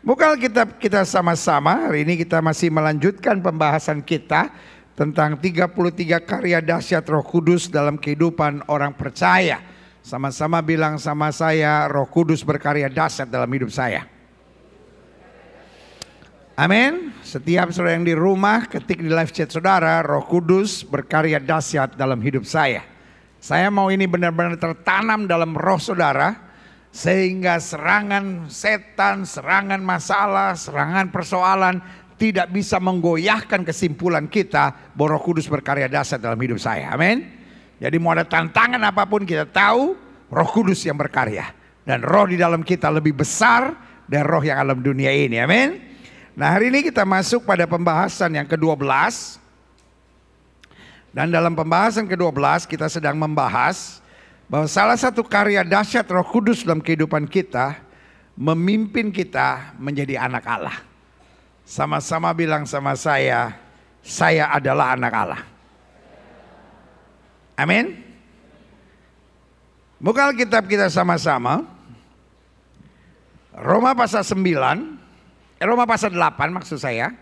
Buka Alkitab kita sama-sama. Hari ini kita masih melanjutkan pembahasan kita tentang 33 karya dahsyat Roh Kudus dalam kehidupan orang percaya. Sama-sama bilang sama saya, Roh Kudus berkarya dahsyat dalam hidup saya. Amin. Setiap saudara yang di rumah ketik di live chat saudara, Roh Kudus berkarya dahsyat dalam hidup saya. Saya mau ini benar-benar tertanam dalam roh saudara. Sehingga serangan setan, serangan masalah, serangan persoalan tidak bisa menggoyahkan kesimpulan kita bahwa Roh Kudus berkarya dahsyat dalam hidup saya. Amin. Jadi mau ada tantangan apapun kita tahu Roh Kudus yang berkarya. Dan roh di dalam kita lebih besar dari roh yang alam dunia ini. Amin. Nah, hari ini kita masuk pada pembahasan yang ke-12. Dan dalam pembahasan ke-12 kita sedang membahas bahwa salah satu karya dahsyat Roh Kudus dalam kehidupan kita memimpin kita menjadi anak Allah. Sama-sama bilang sama saya adalah anak Allah. Amin. Buka Alkitab kita sama-sama. Roma pasal 8 maksud saya.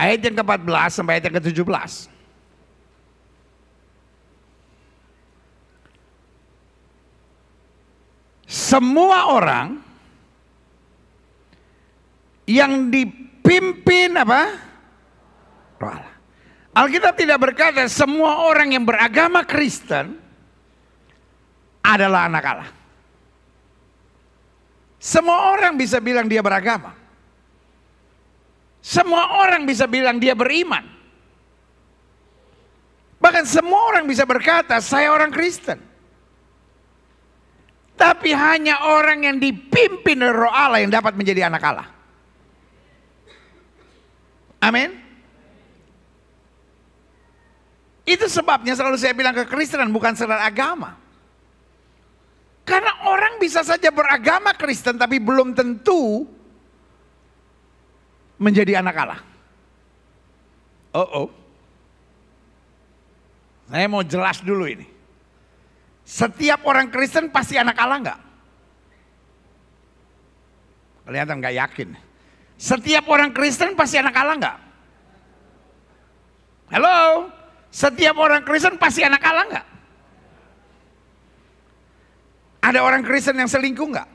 Ayat yang ke-14 sampai ayat yang ke-17. Semua orang yang dipimpin apa? Roh Allah. Alkitab tidak berkata semua orang yang beragama Kristen adalah anak Allah. Semua orang bisa bilang dia beragama. Semua orang bisa bilang dia beriman. Bahkan semua orang bisa berkata saya orang Kristen. Tapi hanya orang yang dipimpin oleh Roh Allah yang dapat menjadi anak Allah. Amin. Itu sebabnya selalu saya bilang kekristenan bukan sekedar agama. Karena orang bisa saja beragama Kristen tapi belum tentu menjadi anak Allah. Saya mau jelas dulu ini. Setiap orang Kristen pasti anak Allah enggak? Kelihatan enggak yakin. Setiap orang Kristen pasti anak Allah enggak? Halo? Setiap orang Kristen pasti anak Allah enggak? Ada orang Kristen yang selingkuh enggak?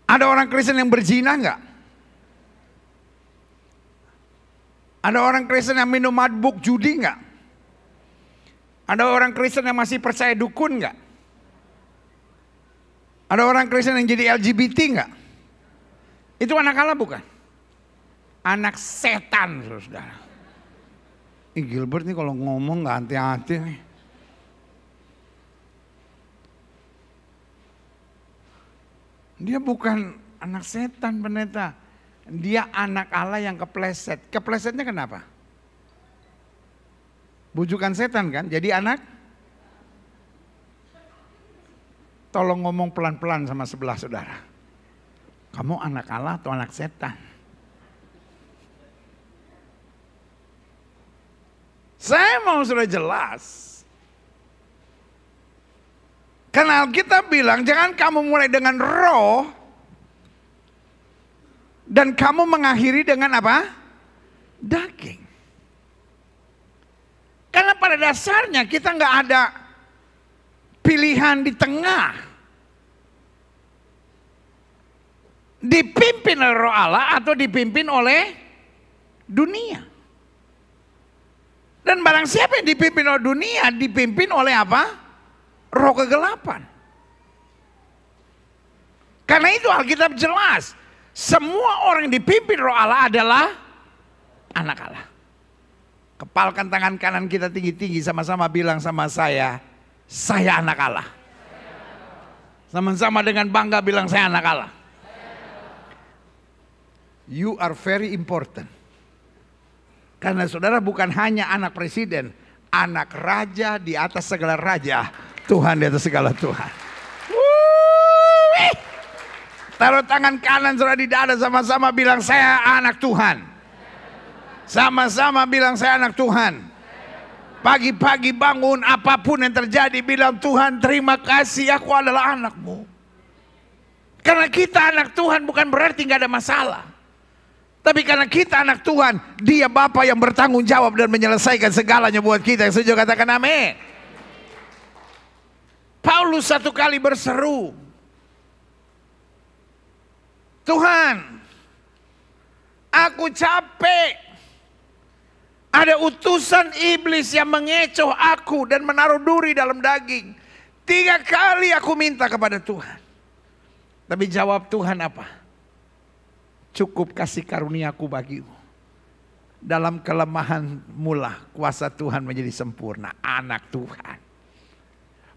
Ada orang Kristen yang berzina enggak? Ada orang Kristen yang minum mabuk judi enggak? Ada orang Kristen yang masih percaya dukun enggak? Ada orang Kristen yang jadi LGBT enggak? Itu anak Allah bukan? Anak setan, saudara. Gilbert nih kalau ngomong enggak hati-hati nih. Dia bukan anak setan pendeta. Dia anak Allah yang kepleset. Keplesetnya kenapa? Bujukan setan kan, jadi anak. Tolong ngomong pelan-pelan sama sebelah saudara. Kamu anak Allah atau anak setan? Saya mau sudah jelas. Karena Alkitab bilang jangan kamu mulai dengan roh. Dan kamu mengakhiri dengan apa? Daging. Karena pada dasarnya kita nggak ada pilihan di tengah. Dipimpin oleh Roh Allah atau dipimpin oleh dunia. Dan barang siapa yang dipimpin oleh dunia, dipimpin oleh apa? Roh kegelapan. Karena itu Alkitab jelas. Semua orang yang dipimpin Roh Allah adalah anak Allah. Kepalkan tangan kanan kita tinggi-tinggi sama-sama bilang sama saya anak Allah. Sama-sama dengan bangga bilang saya anak Allah. You are very important. Karena saudara bukan hanya anak presiden, anak raja di atas segala raja, Tuhan di atas segala Tuhan. Taruh tangan kanan saudara di dada sama-sama bilang saya anak Tuhan. Sama-sama bilang saya anak Tuhan. Pagi-pagi bangun apapun yang terjadi bilang Tuhan terima kasih aku adalah anakmu. Karena kita anak Tuhan bukan berarti nggak ada masalah. Tapi karena kita anak Tuhan, Dia Bapa yang bertanggung jawab dan menyelesaikan segalanya buat kita. Yang setuju katakan amin. Paulus satu kali berseru, Tuhan, aku capek. Ada utusan iblis yang mengecoh aku dan menaruh duri dalam daging. 3 kali aku minta kepada Tuhan. Tapi jawab Tuhan apa? Cukup kasih karuniaku bagimu. Dalam kelemahan mula kuasa Tuhan menjadi sempurna. Anak Tuhan.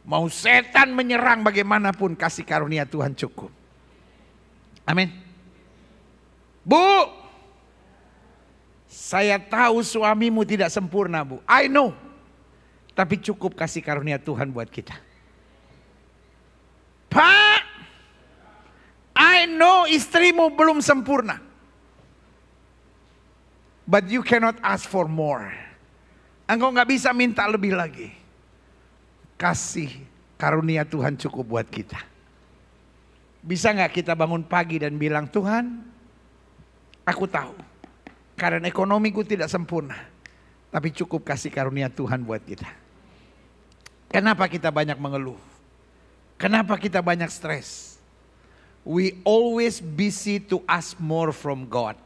Mau setan menyerang bagaimanapun, kasih karunia Tuhan cukup. Amin. Bu, saya tahu suamimu tidak sempurna, Bu. I know. Tapi cukup kasih karunia Tuhan buat kita. Pak, I know istrimu belum sempurna. But you cannot ask for more. Engkau gak bisa minta lebih lagi. Kasih karunia Tuhan cukup buat kita. Bisa gak kita bangun pagi dan bilang, Tuhan, aku tahu keadaan ekonomiku tidak sempurna. Tapi cukup kasih karunia Tuhan buat kita. Kenapa kita banyak mengeluh? Kenapa kita banyak stres? We always busy to ask more from God.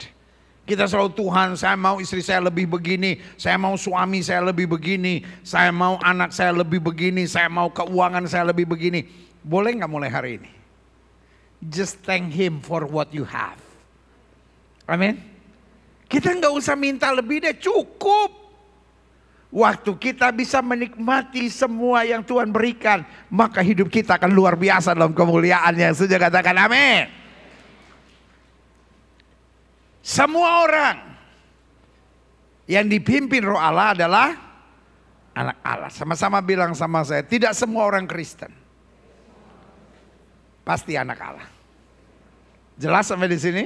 Kita selalu, Tuhan, saya mau istri saya lebih begini, saya mau suami saya lebih begini, saya mau anak saya lebih begini, saya mau keuangan saya lebih begini. Boleh gak mulai hari ini? Just thank Him for what you have. Amin. Kita gak usah minta lebih deh, cukup. Waktu kita bisa menikmati semua yang Tuhan berikan, maka hidup kita akan luar biasa dalam kemuliaannya. Sudah katakan amin. Semua orang yang dipimpin Roh Allah adalah anak Allah. Sama-sama bilang sama saya, tidak semua orang Kristen pasti anak Allah. Jelas sampai di sini?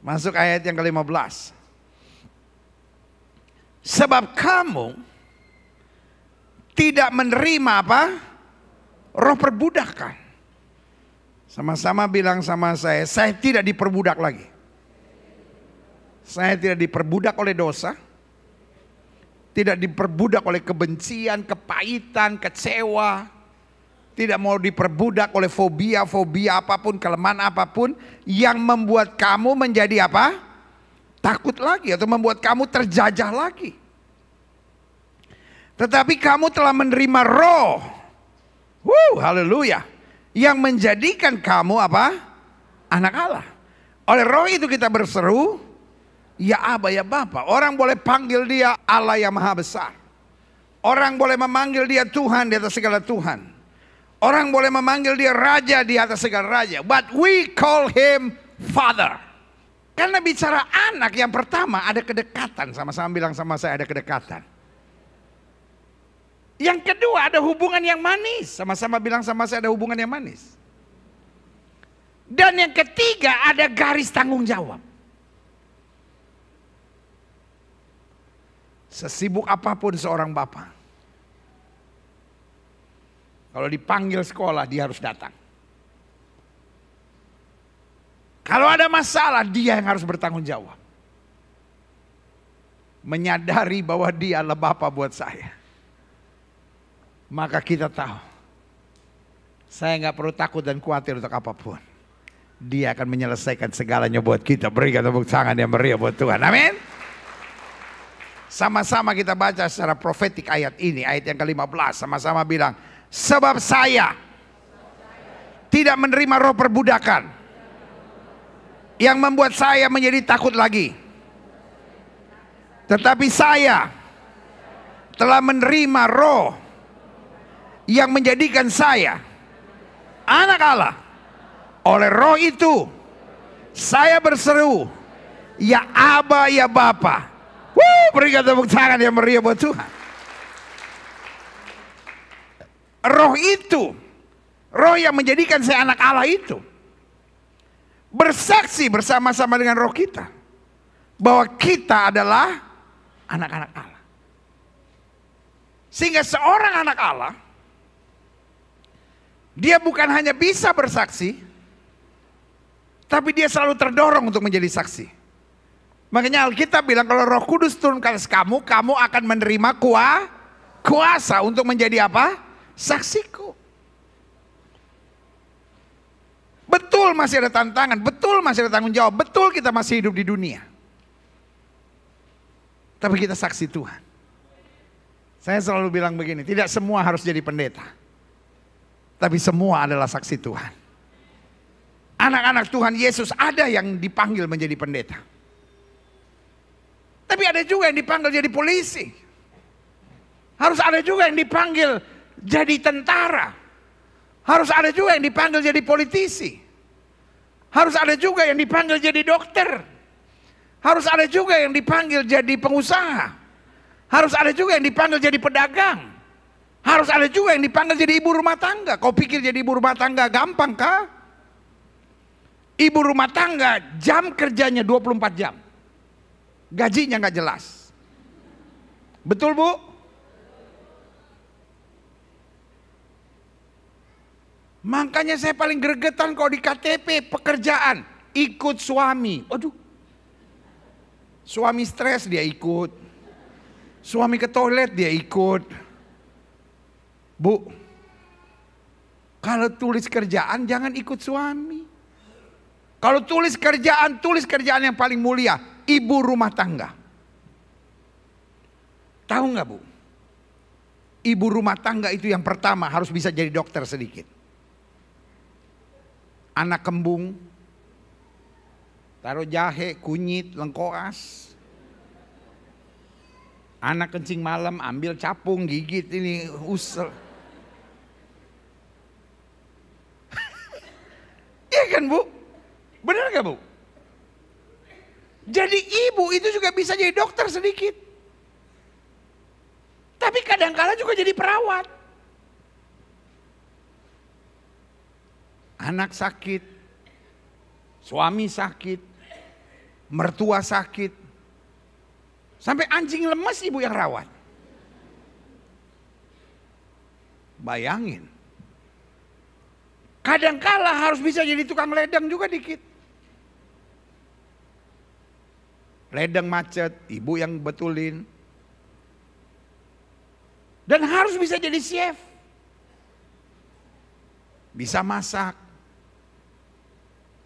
Masuk ayat yang ke-15. Sebab kamu tidak menerima apa? Roh perbudakan. Sama-sama bilang sama saya tidak diperbudak lagi. Saya tidak diperbudak oleh dosa. Tidak diperbudak oleh kebencian, kepahitan, kecewa. Tidak mau diperbudak oleh fobia apapun, kelemahan apapun. Yang membuat kamu menjadi apa? Takut lagi atau membuat kamu terjajah lagi. Tetapi kamu telah menerima roh. Haleluya. Yang menjadikan kamu apa? Anak Allah. Oleh roh itu kita berseru, ya Aba, ya Bapa. Orang boleh panggil Dia Allah yang maha besar. Orang boleh memanggil Dia Tuhan di atas segala Tuhan. Orang boleh memanggil Dia Raja di atas segala Raja. But we call Him Father. Karena bicara anak yang pertama ada kedekatan. Sama-sama bilang sama saya, ada kedekatan. Yang kedua ada hubungan yang manis. Sama-sama bilang sama saya, ada hubungan yang manis. Dan yang ketiga ada garis tanggung jawab. Sesibuk apapun seorang bapak, kalau dipanggil sekolah dia harus datang. Kalau ada masalah dia yang harus bertanggung jawab. Menyadari bahwa Dia adalah Bapa buat saya. Maka kita tahu, saya gak perlu takut dan khawatir untuk apapun. Dia akan menyelesaikan segalanya buat kita. Berikan tepuk tangan yang meriah buat Tuhan. Amin. Sama-sama kita baca secara profetik ayat ini. Ayat yang ke-15. Sama-sama bilang, sebab saya tidak menerima roh perbudakan yang membuat saya menjadi takut lagi. Tetapi saya telah menerima roh yang menjadikan saya anak Allah. Oleh roh itu saya berseru, ya Aba, ya Bapa. Berikan tepuk tangan yang meriah buat Tuhan. Roh itu, roh yang menjadikan saya anak Allah itu, bersaksi bersama-sama dengan roh kita bahwa kita adalah anak-anak Allah. Sehingga seorang anak Allah, dia bukan hanya bisa bersaksi, Tapi dia selalu terdorong untuk menjadi saksi. Makanya Alkitab bilang kalau Roh Kudus turun ke atas kamu, kamu akan menerima kuasa untuk menjadi apa? Saksiku. Betul masih ada tantangan, betul masih ada tanggung jawab, betul kita masih hidup di dunia. Tapi kita saksi Tuhan. Saya selalu bilang begini, tidak semua harus jadi pendeta. Tapi semua adalah saksi Tuhan. Anak-anak Tuhan Yesus ada yang dipanggil menjadi pendeta. Tapi ada juga yang dipanggil jadi polisi. Harus ada juga yang dipanggil jadi tentara. Harus ada juga yang dipanggil jadi politisi. Harus ada juga yang dipanggil jadi dokter. Harus ada juga yang dipanggil jadi pengusaha. Harus ada juga yang dipanggil jadi pedagang. Harus ada juga yang dipanggil jadi ibu rumah tangga. Kau pikir jadi ibu rumah tangga gampang kah? Ibu rumah tangga jam kerjanya 24 jam. Gajinya nggak jelas. Betul Bu? Makanya saya paling gregetan kalau di KTP pekerjaan ikut suami. Waduh. Suami stres dia ikut. Suami ke toilet dia ikut. Bu, kalau tulis kerjaan jangan ikut suami. Kalau tulis kerjaan yang paling mulia, ibu rumah tangga. Tahu nggak Bu? Ibu rumah tangga itu yang pertama harus bisa jadi dokter sedikit. Anak kembung, taruh jahe, kunyit, lengkoas. Anak kencing malam, ambil capung, gigit ini, usel. Iya kan Bu? Benar gak Bu? Jadi ibu itu juga bisa jadi dokter sedikit. Tapi kadang-kala juga jadi perawat. Anak sakit, suami sakit, mertua sakit. Sampai anjing lemas ibu yang rawat. Bayangin. Kadang-kala harus bisa jadi tukang ledeng juga dikit. Ledeng macet, ibu yang betulin. Dan harus bisa jadi chef. Bisa masak.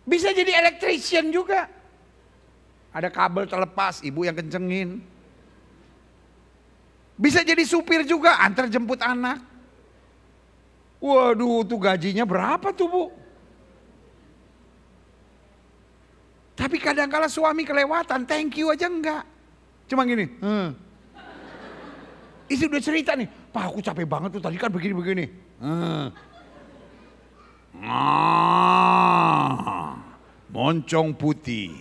Bisa jadi electrician juga. Ada kabel terlepas, ibu yang kencengin. Bisa jadi supir juga, antar jemput anak. Waduh, tuh gajinya berapa tuh Bu? Tapi kadang-kala suami kelewatan, thank you aja enggak. Cuma gini. Istri udah cerita nih, Pak aku capek banget tuh tadi kan begini-begini. Moncong putih.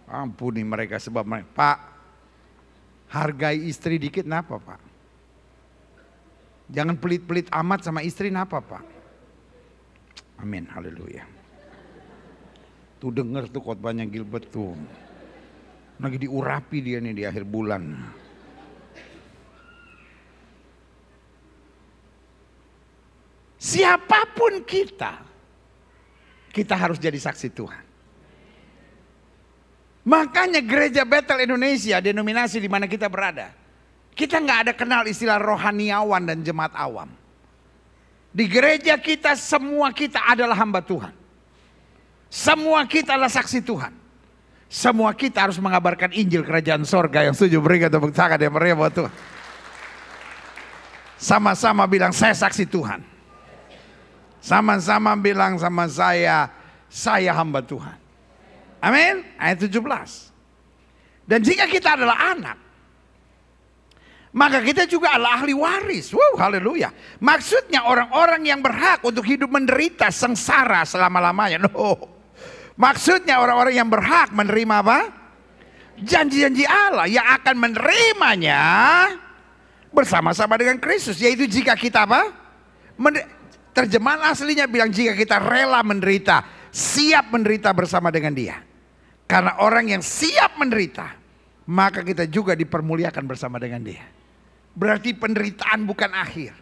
Ampuni mereka sebab mereka. Pak, hargai istri dikit napa Pak? Jangan pelit-pelit amat sama istri napa Pak? Amin, haleluya. Tuh denger tuh khotbahnya Gilbert tuh. Lagi diurapi dia nih di akhir bulan. Siapapun kita harus jadi saksi Tuhan. Makanya gereja Bethel Indonesia, denominasi di mana kita berada, kita nggak ada kenal istilah rohaniawan dan jemaat awam. Di gereja kita semua kita adalah hamba Tuhan. Semua kita adalah saksi Tuhan. Semua kita harus mengabarkan Injil kerajaan sorga. Yang setuju berikan tepuk tangan yang meriah buat Tuhan. Sama-sama bilang saya saksi Tuhan. Sama-sama bilang sama saya hamba Tuhan. Amin. Ayat 17. Dan jika kita adalah anak, maka kita juga adalah ahli waris. Wow, haleluya. Maksudnya orang-orang yang berhak untuk hidup menderita sengsara selama-lamanya. No. Maksudnya orang-orang yang berhak menerima apa? Janji-janji Allah yang akan menerimanya bersama-sama dengan Kristus. Yaitu jika kita apa? Terjemahan aslinya bilang jika kita rela menderita, siap menderita bersama dengan dia. Karena orang yang siap menderita, maka kita juga dipermuliakan bersama dengan dia. Berarti penderitaan bukan akhir.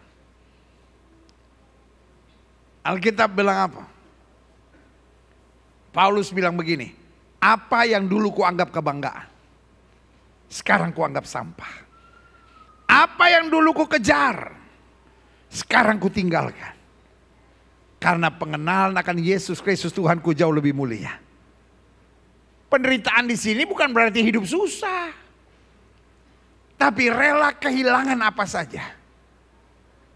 Alkitab bilang apa? Paulus bilang begini, apa yang dulu kuanggap kebanggaan, sekarang kuanggap sampah. Apa yang dulu kukejar, sekarang kutinggalkan. Karena pengenalan akan Yesus Kristus Tuhanku jauh lebih mulia. Penderitaan di sini bukan berarti hidup susah, tapi rela kehilangan apa saja.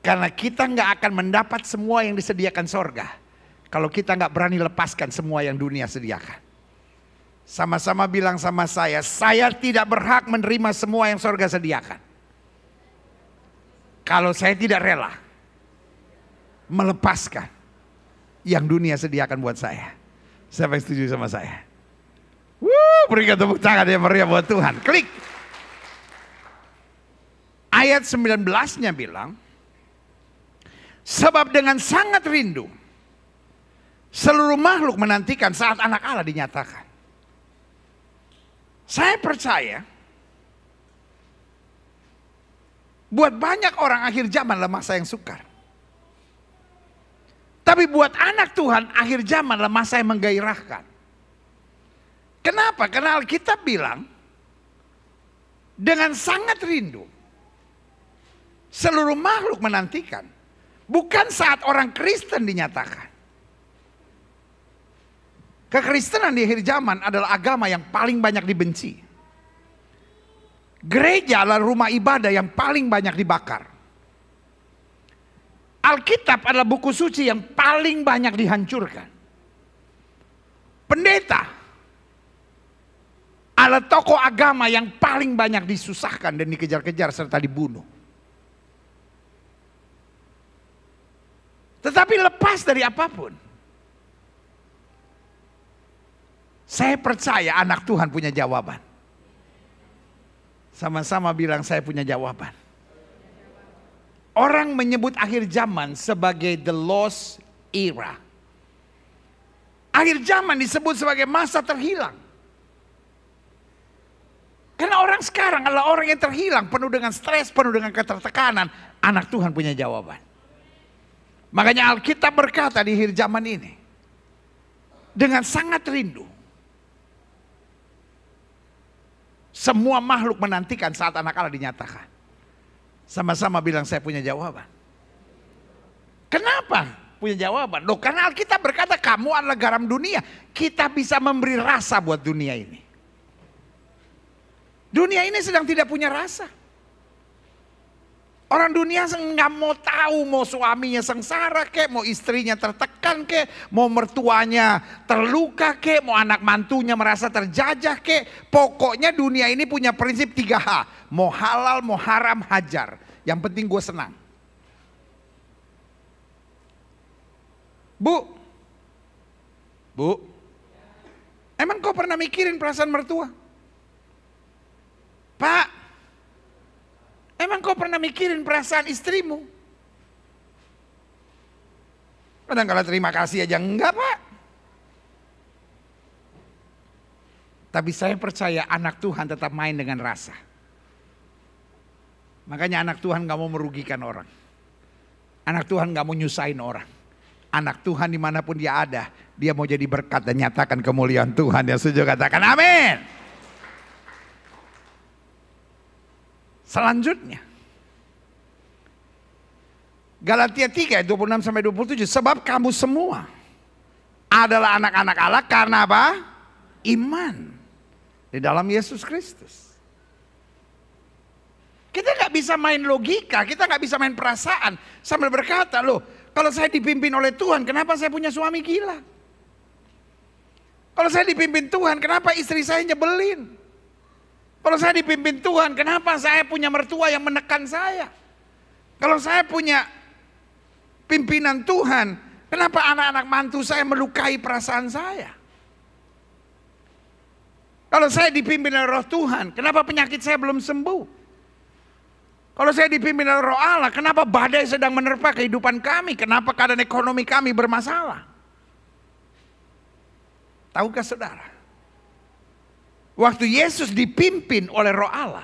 Karena kita nggak akan mendapat semua yang disediakan sorga kalau kita nggak berani lepaskan semua yang dunia sediakan. Sama-sama bilang sama saya tidak berhak menerima semua yang sorga sediakan. Kalau saya tidak rela melepaskan yang dunia sediakan buat saya. Siapa yang setuju sama saya? Berikan tepuk tangan yang meriah buat Tuhan. Klik. Ayat 19-nya bilang, sebab dengan sangat rindu seluruh makhluk menantikan saat anak Allah dinyatakan. Saya percaya buat banyak orang akhir zaman adalah masa yang sukar. Tapi buat anak Tuhan akhir zaman adalah masa yang menggairahkan. Kenapa? Karena Alkitab bilang dengan sangat rindu seluruh makhluk menantikan. Bukan saat orang Kristen dinyatakan. Kekristenan di akhir zaman adalah agama yang paling banyak dibenci. Gereja adalah rumah ibadah yang paling banyak dibakar. Alkitab adalah buku suci yang paling banyak dihancurkan. Pendeta adalah tokoh agama yang paling banyak disusahkan dan dikejar-kejar serta dibunuh. Tetapi lepas dari apapun, saya percaya anak Tuhan punya jawaban. Sama-sama bilang saya punya jawaban. Orang menyebut akhir zaman sebagai the lost era. Akhir zaman disebut sebagai masa terhilang. Karena orang sekarang adalah orang yang terhilang, penuh dengan stres, penuh dengan ketertekanan. Anak Tuhan punya jawaban. Makanya Alkitab berkata di akhir zaman ini, dengan sangat rindu, semua makhluk menantikan saat anak Allah dinyatakan. Sama-sama bilang saya punya jawaban. Kenapa punya jawaban? Loh, karena Alkitab berkata kamu adalah garam dunia. Kita bisa memberi rasa buat dunia ini. Dunia ini sedang tidak punya rasa. Orang dunia nggak mau tahu, mau suaminya sengsara kek, mau istrinya tertekan kek, mau mertuanya terluka kek, mau anak mantunya merasa terjajah kek. Pokoknya dunia ini punya prinsip 3H. Mau halal, mau haram, hajar. Yang penting gue senang. Bu, emang kau pernah mikirin perasaan mertua? Pak, emang kau pernah mikirin perasaan istrimu? Kadang-kadang terima kasih aja enggak, Pak. Tapi saya percaya anak Tuhan tetap main dengan rasa. Makanya anak Tuhan gak mau merugikan orang. Anak Tuhan gak mau nyusahin orang. Anak Tuhan dimanapun dia ada, dia mau jadi berkat dan nyatakan kemuliaan Tuhan. Yang setuju katakan amin. Selanjutnya, Galatia 3 26 sampai 27, sebab kamu semua adalah anak-anak Allah karena apa? Iman di dalam Yesus Kristus. Kita nggak bisa main logika, kita nggak bisa main perasaan sambil berkata, loh, kalau saya dipimpin oleh Tuhan, kenapa saya punya suami gila? Kalau saya dipimpin Tuhan, kenapa istri saya nyebelin? Kalau saya dipimpin Tuhan, kenapa saya punya mertua yang menekan saya? Kalau saya punya pimpinan Tuhan, kenapa anak-anak mantu saya melukai perasaan saya? Kalau saya dipimpin oleh Roh Tuhan, kenapa penyakit saya belum sembuh? Kalau saya dipimpin oleh Roh Allah, kenapa badai sedang menerpa kehidupan kami? Kenapa keadaan ekonomi kami bermasalah? Tahukah saudara? Waktu Yesus dipimpin oleh Roh Allah,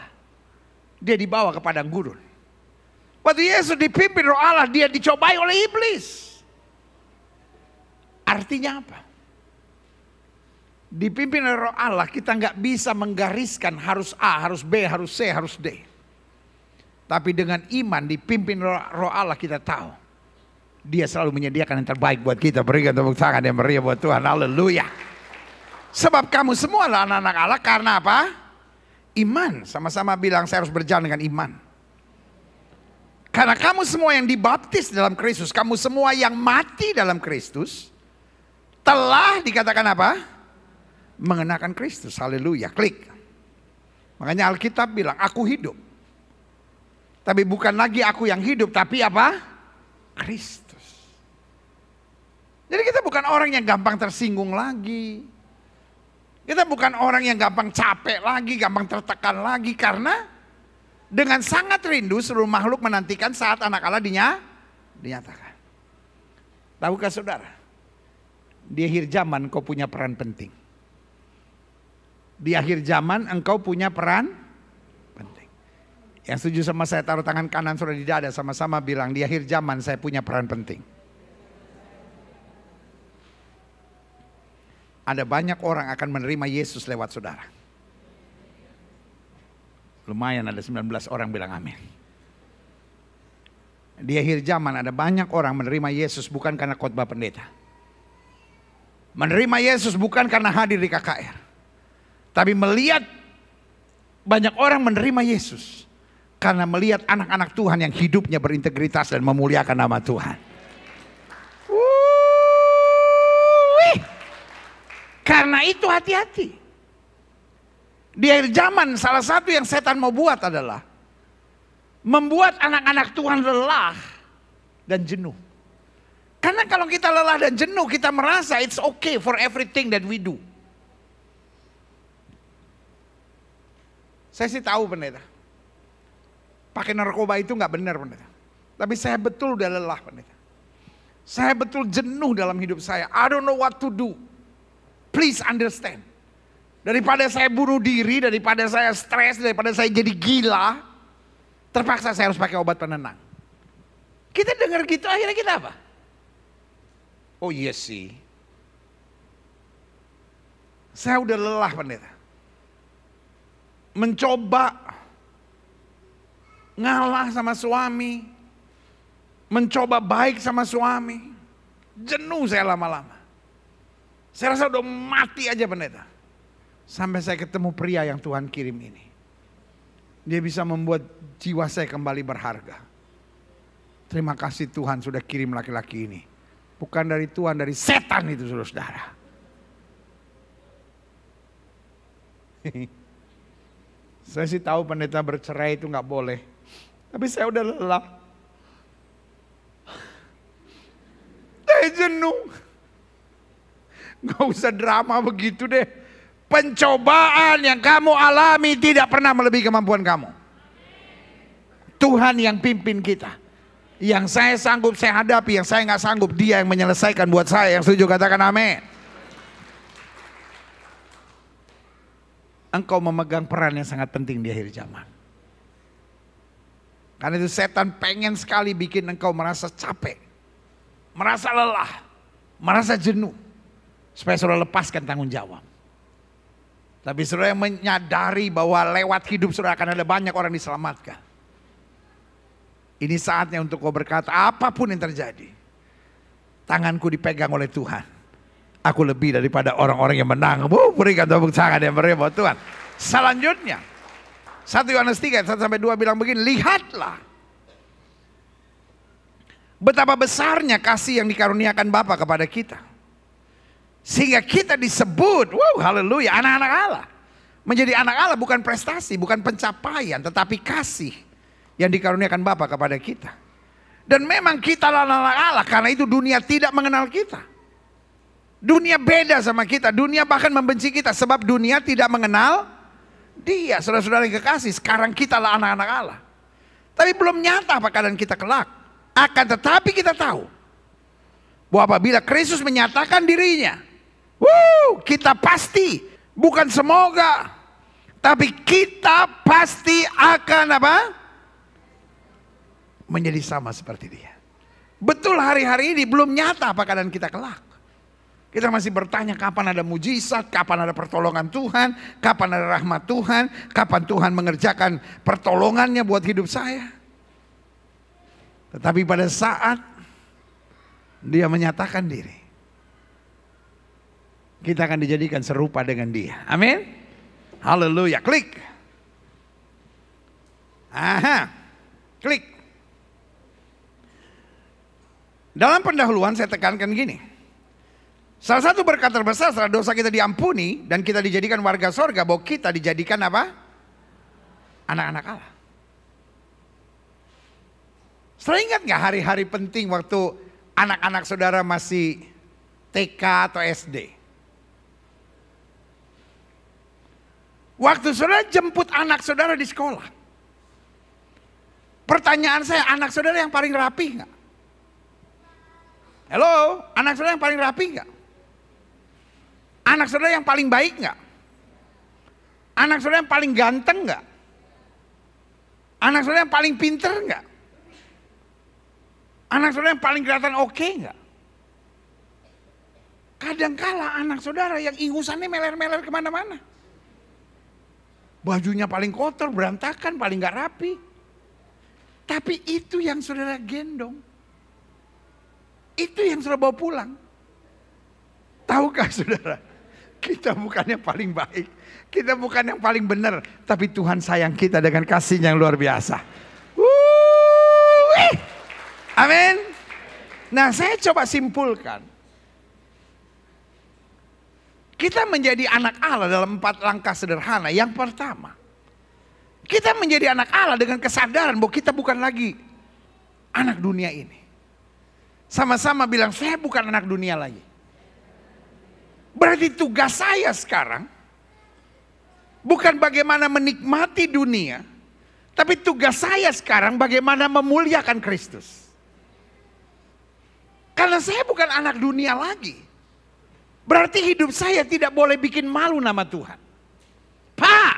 dia dibawa ke padang gurun. Waktu Yesus dipimpin Roh Allah, dia dicobai oleh iblis. Artinya apa? Dipimpin oleh Roh Allah, kita nggak bisa menggariskan harus A, harus B, harus C, harus D. Tapi dengan iman dipimpin Roh Allah kita tahu Dia selalu menyediakan yang terbaik buat kita. Berikan tepuk tangan yang meriah buat Tuhan. Haleluya. Sebab kamu semua adalah anak-anak Allah karena apa? Iman. Sama-sama bilang, saya harus berjalan dengan iman. Karena kamu semua yang dibaptis dalam Kristus, kamu semua yang mati dalam Kristus, telah dikatakan apa? Mengenakan Kristus. Haleluya. Klik. Makanya Alkitab bilang, aku hidup. Tapi bukan lagi aku yang hidup, tapi apa? Kristus. Jadi kita bukan orang yang gampang tersinggung lagi. Kita bukan orang yang gampang capek lagi, gampang tertekan lagi. Karena dengan sangat rindu seluruh makhluk menantikan saat anak Allah dinyatakan. Tahukah saudara? Di akhir zaman engkau punya peran penting. Di akhir zaman engkau punya peran penting. Yang setuju sama saya taruh tangan kanan saudara di dada, sama-sama bilang, di akhir zaman saya punya peran penting. Ada banyak orang akan menerima Yesus lewat saudara. Lumayan ada 19 orang bilang amin. Di akhir zaman ada banyak orang menerima Yesus bukan karena khotbah pendeta. Menerima Yesus bukan karena hadir di KKR. Tapi melihat banyak orang menerima Yesus karena melihat anak-anak Tuhan yang hidupnya berintegritas dan memuliakan nama Tuhan. Karena itu hati-hati. Di akhir zaman salah satu yang setan mau buat adalah membuat anak-anak Tuhan lelah dan jenuh. Karena kalau kita lelah dan jenuh, kita merasa it's okay for everything that we do. Saya sih tahu pendeta, pakai narkoba itu nggak benar pendeta. Tapi saya betul udah lelah pendeta. Saya betul jenuh dalam hidup saya. I don't know what to do. Please understand. Daripada saya bunuh diri, daripada saya stres, daripada saya jadi gila, terpaksa saya harus pakai obat penenang. Kita dengar gitu, akhirnya kita apa? Oh iya sih. Saya udah lelah pendeta. Mencoba ngalah sama suami. Mencoba baik sama suami. Jenuh saya lama-lama. Saya rasa udah mati aja pendeta. Sampai saya ketemu pria yang Tuhan kirim ini. Dia bisa membuat jiwa saya kembali berharga. Terima kasih Tuhan sudah kirim laki-laki ini. Bukan dari Tuhan, dari setan itu saudara-saudara. Saya sih tahu pendeta bercerai itu gak boleh. Tapi saya udah lelah. Saya jenuh. Gak usah drama begitu deh. Pencobaan yang kamu alami tidak pernah melebihi kemampuan kamu. Tuhan yang pimpin kita. Yang saya sanggup saya hadapi, yang saya nggak sanggup Dia yang menyelesaikan buat saya. Yang setuju katakan amin. Engkau memegang peran yang sangat penting di akhir zaman. Karena itu setan pengen sekali bikin engkau merasa capek, merasa lelah, merasa jenuh, supaya saudara lepaskan tanggung jawab. Tapi saudara yang menyadari bahwa lewat hidup saudara akan ada banyak orang diselamatkan. Ini saatnya untuk kau berkata, apapun yang terjadi, tanganku dipegang oleh Tuhan. Aku lebih daripada orang-orang yang menang. Berikan tepuk tangan yang meriah buat Tuhan. Selanjutnya, 1 Yohanes 3, 1-2 bilang begini, lihatlah betapa besarnya kasih yang dikaruniakan Bapa kepada kita. Sehingga kita disebut, haleluya, anak-anak Allah. Menjadi anak Allah bukan prestasi, bukan pencapaian, tetapi kasih yang dikaruniakan Bapa kepada kita. Dan memang kita anak-anak Allah, karena itu dunia tidak mengenal kita. Dunia beda sama kita, dunia bahkan membenci kita sebab dunia tidak mengenal Dia. Saudara-saudara yang kekasih, sekarang kita lah anak-anak Allah. Tapi belum nyata apa keadaan kita kelak. Akan tetapi kita tahu bahwa apabila Kristus menyatakan dirinya, kita pasti, bukan semoga, tapi kita pasti akan apa? Menjadi sama seperti Dia. Betul hari-hari ini belum nyata apa keadaan kita kelak. Kita masih bertanya kapan ada mujizat, kapan ada pertolongan Tuhan, kapan ada rahmat Tuhan, kapan Tuhan mengerjakan pertolongannya buat hidup saya. Tetapi pada saat Dia menyatakan diri, kita akan dijadikan serupa dengan Dia. Amin. Haleluya. Klik. Aha. Klik. Dalam pendahuluan saya tekankan gini. Salah satu berkat terbesar setelah dosa kita diampuni dan kita dijadikan warga sorga, bahwa kita dijadikan apa? Anak-anak Allah. Saudara ingat gak hari-hari penting waktu anak-anak saudara masih TK atau SD? Waktu saudara jemput anak saudara di sekolah. Pertanyaan saya, anak saudara yang paling rapi gak? Halo, anak saudara yang paling rapi gak? Anak saudara yang paling baik nggak? Anak saudara yang paling ganteng nggak? Anak saudara yang paling pinter nggak? Anak saudara yang paling kelihatan oke nggak? Kadangkala anak saudara yang ingusannya meler-meler kemana-mana. Bajunya paling kotor, berantakan, paling nggak rapi. Tapi itu yang saudara gendong. Itu yang saudara bawa pulang. Tahukah saudara? Kita bukan yang paling baik, kita bukan yang paling benar, tapi Tuhan sayang kita dengan kasih-Nya yang luar biasa. Amin. Nah, saya coba simpulkan. Kita menjadi anak Allah dalam 4 langkah sederhana. Yang pertama, kita menjadi anak Allah dengan kesadaran bahwa kita bukan lagi anak dunia ini. Sama-sama bilang, saya bukan anak dunia lagi. Berarti tugas saya sekarang bukan bagaimana menikmati dunia, tapi tugas saya sekarang bagaimana memuliakan Kristus. Karena saya bukan anak dunia lagi, berarti hidup saya tidak boleh bikin malu nama Tuhan. Pak,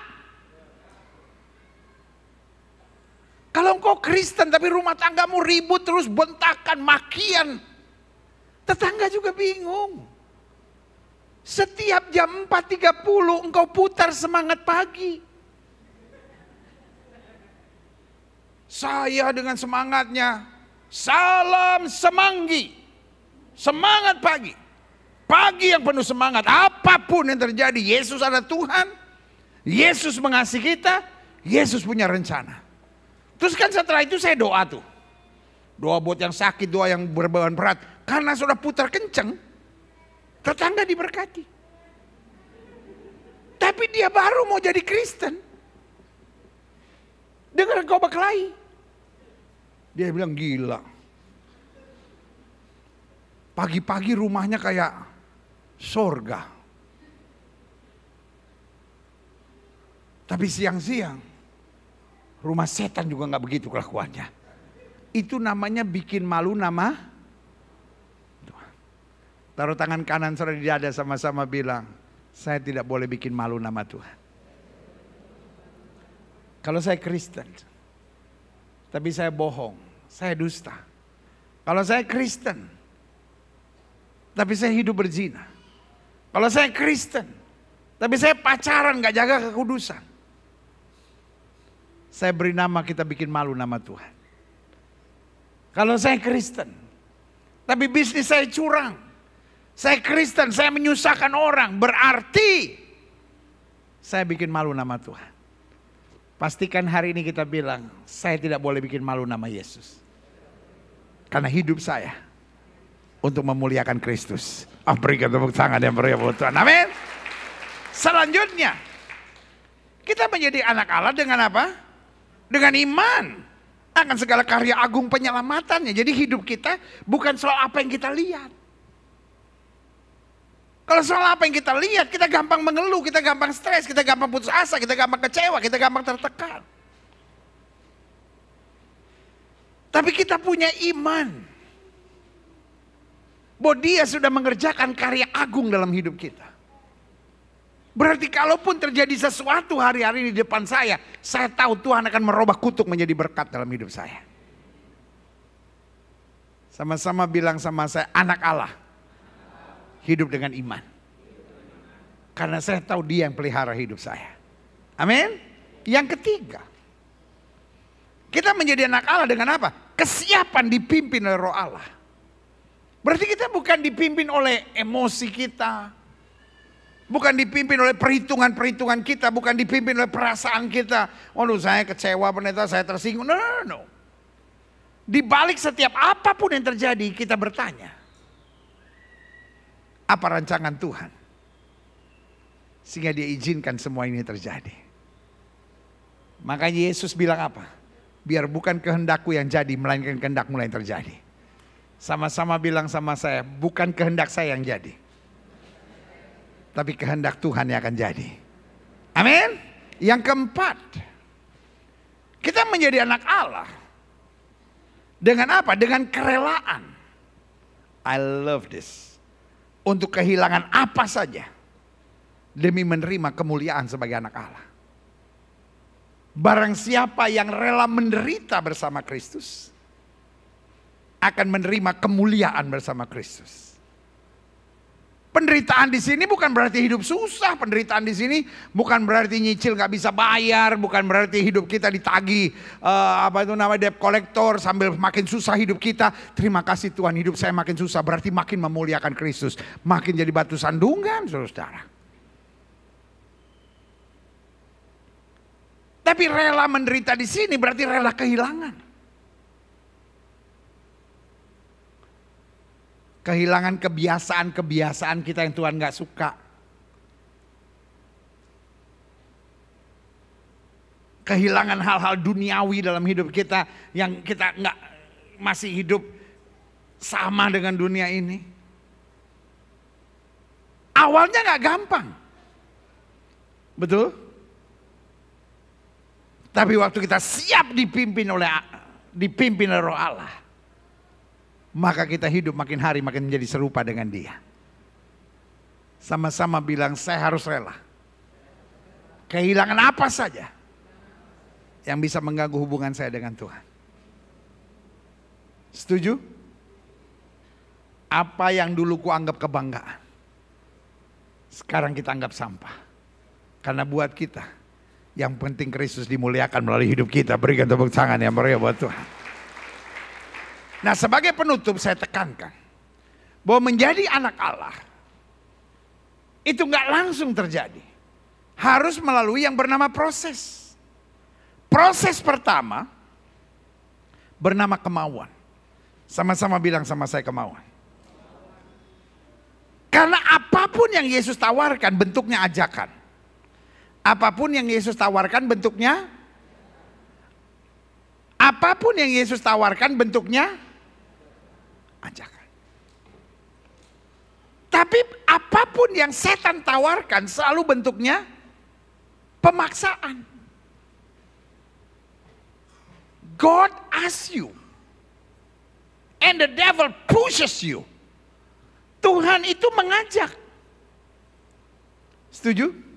kalau engkau Kristen tapi rumah tanggamu ribut terus, bentakan, makian, tetangga juga bingung. Setiap jam 4.30 engkau putar semangat pagi. Saya dengan semangatnya, salam semanggi, semangat pagi. Pagi yang penuh semangat, apapun yang terjadi, Yesus adalah Tuhan, Yesus mengasihi kita, Yesus punya rencana. Terus kan setelah itu saya doa tuh. Doa buat yang sakit, doa yang berbeban berat. Karena sudah putar kenceng, tetangga diberkati. Tapi dia baru mau jadi Kristen. Dengar kau berkelahi. Dia bilang gila. Pagi-pagi rumahnya kayak sorga. Tapi siang-siang rumah setan juga gak begitu kelakuannya. Itu namanya bikin malu nama. Taruh tangan kanan saudara di dada, sama-sama bilang, saya tidak boleh bikin malu nama Tuhan. Kalau saya Kristen, tapi saya bohong, saya dusta. Kalau saya Kristen, tapi saya hidup berzina. Kalau saya Kristen, tapi saya pacaran gak jaga kekudusan. Saya beri nama, kita bikin malu nama Tuhan. Kalau saya Kristen, tapi bisnis saya curang. Saya Kristen, saya menyusahkan orang, berarti saya bikin malu nama Tuhan. Pastikan hari ini kita bilang, saya tidak boleh bikin malu nama Yesus. Karena hidup saya untuk memuliakan Kristus. Berikan tepuk tangan yang meriah buat Tuhan. Amin. Selanjutnya, kita menjadi anak Allah dengan apa? Dengan iman akan segala karya agung penyelamatannya. Jadi hidup kita bukan soal apa yang kita lihat. Kalau soal apa yang kita lihat, kita gampang mengeluh, kita gampang stres, kita gampang putus asa, kita gampang kecewa, kita gampang tertekan. Tapi kita punya iman bahwa Dia sudah mengerjakan karya agung dalam hidup kita. Berarti kalaupun terjadi sesuatu hari-hari di depan saya tahu Tuhan akan merubah kutuk menjadi berkat dalam hidup saya. Sama-sama bilang sama saya, anak Allah. Hidup dengan iman. Karena saya tahu Dia yang pelihara hidup saya. Amin. Yang ketiga, kita menjadi anak Allah dengan apa? Kesiapan dipimpin oleh Roh Allah. Berarti kita bukan dipimpin oleh emosi kita. Bukan dipimpin oleh perhitungan-perhitungan kita. Bukan dipimpin oleh perasaan kita. Waduh, saya kecewa pendeta, saya tersinggung. No. Di balik setiap apapun yang terjadi, kita bertanya, apa rancangan Tuhan? Sehingga Dia izinkan semua ini terjadi. Makanya Yesus bilang apa? Biar bukan kehendakku yang jadi, melainkan kehendakmu yang terjadi. Sama-sama bilang sama saya, bukan kehendak saya yang jadi, tapi kehendak Tuhan yang akan jadi. Amin. Yang keempat, kita menjadi anak Allah dengan apa? Dengan kerelaan. I love this. Untuk kehilangan apa saja demi menerima kemuliaan sebagai anak Allah. Barang siapa yang rela menderita bersama Kristus akan menerima kemuliaan bersama Kristus. Penderitaan di sini bukan berarti hidup susah. Penderitaan di sini bukan berarti nyicil nggak bisa bayar, bukan berarti hidup kita ditagih debt collector sambil makin susah hidup kita. Terima kasih Tuhan, hidup saya makin susah, berarti makin memuliakan Kristus, makin jadi batu sandungan, saudara. Tapi rela menderita di sini berarti rela kehilangan. Kehilangan kebiasaan-kebiasaan kita yang Tuhan gak suka. Kehilangan hal-hal duniawi dalam hidup kita yang kita gak masih hidup sama dengan dunia ini. Awalnya gak gampang. Betul? Tapi waktu kita siap dipimpin oleh Roh Allah, maka kita hidup makin hari makin menjadi serupa dengan Dia. Sama-sama bilang, saya harus rela. Kehilangan apa saja yang bisa mengganggu hubungan saya dengan Tuhan. Setuju? Apa yang dulu kuanggap kebanggaan, sekarang kita anggap sampah. Karena buat kita, yang penting Kristus dimuliakan melalui hidup kita. Berikan tepuk tangan yang meriah buat Tuhan. Nah, sebagai penutup saya tekankan bahwa menjadi anak Allah itu nggak langsung terjadi. Harus melalui yang bernama proses. Proses pertama bernama kemauan. Sama-sama bilang sama saya, kemauan. Karena apapun yang Yesus tawarkan bentuknya ajakan. Apapun yang Yesus tawarkan bentuknya, apapun yang Yesus tawarkan bentuknya ajakan. Tapi apapun yang setan tawarkan selalu bentuknya pemaksaan. God asks you and the devil pushes you. Tuhan itu mengajak. Setuju?